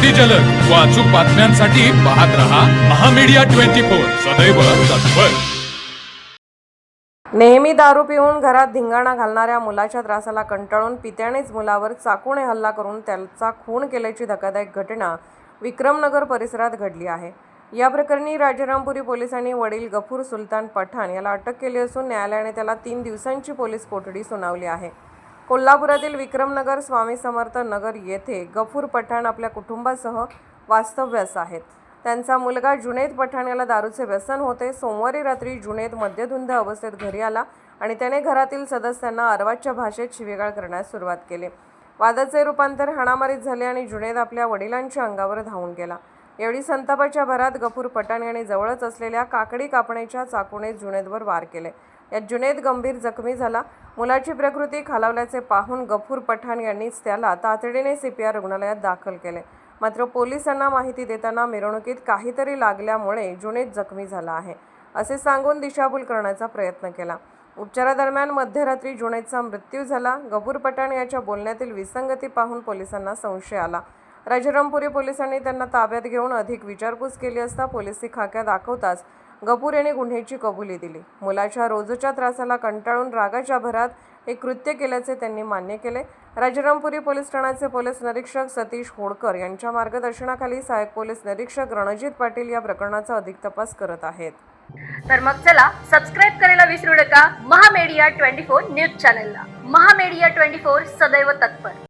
अगदी जलद व अचूक बातम्यांसाठी पाहत रहा महामीडिया 24 सदैव तत्पर। नेहमी दारू पिऊन घरात धिंगाणा घालणाऱ्या मुलाच्या त्रासाला कंटाळून पित्यानेच मुलावर चाकूने हल्ला करून त्याचा खून केल्याची धक्कादायक घटना विक्रमनगर परिसरात घडली आहे। या प्रकरणी राजारामपुरी पोलिसांनी वडील गफूर सुलतान पठाण याला अटक केली असून न्यायालयाने त्याला 3 दिवसांची पोलीस कोठडी सुनावली आहे। कोल्हापुरातील विक्रमनगर स्वामी समर्थ नगर येथे गफूर पठाण आपल्या कुटुंबासह वास्तव्यास आहेत। त्यांचा मुलगा जुनैद पठाण याला दारूचे व्यसन होते। सोमवारी रात्री जुनैद मद्यधुंद अवस्थेत घरी आला आणि त्याने घरातील सदस्यांना अरवाच्या भाषेत शिवीगाळ करण्यास सुरुवात केली। वादाचे रूपांतर हाणामारीत झाले आणि जुनैद आपल्या वडिलांच्या अंगावर धावून गेला। एवढी संतापाच्या भरात गफूर पठाण याने जवळच असलेल्या काकडी कापण्याच्या चाकूने जुनैदवर वार केले। यात जुनैद गंभीर जखमी झाला। मुलाची प्रकृती खालावल्याचे पाहून गफूर पठाण यांनीच त्याला तातडीने CPR रुग्णालयात दाखल केले। मात्र पोलिसांना माहिती देताना मिरवणुकीत काहीतरी लागल्यामुळे जुनैद जखमी झाला आहे असे सांगून दिशाभूल करण्याचा प्रयत्न केला। उपचारादरम्यान मध्यरात्री जुनैदचा मृत्यू झाला। गफूर पठाण याच्या बोलण्यातील विसंगती पाहून पोलिसांना संशय आला। राजारामपुरी पोलिसांनी त्यांना ताब्यात घेऊन अधिक विचारपूस केली असता पोलिसी खाक्या दाखवताच गफूर यांनी गुन्ह्याची कबुली दिली। मुलाच्या रोजच्या त्रासाला कंटाळून रागाच्या भरात हे कृत्य केल्याचे त्यांनी मान्य केले। राजारामपुरी पोलीस ठाण्याचे पोलीस निरीक्षक सतीश होडकर यांच्या मार्गदर्शनाखाली सहाय्यक पोलीस निरीक्षक रणजित पाटील या प्रकरणाचा अधिक तपास करत आहेत। तर मग चला सबस्क्राईब करायला विसरू नका महामीडिया 24 न्यूज चॅनलला। महामीडिया 24 सदैव तत्पर।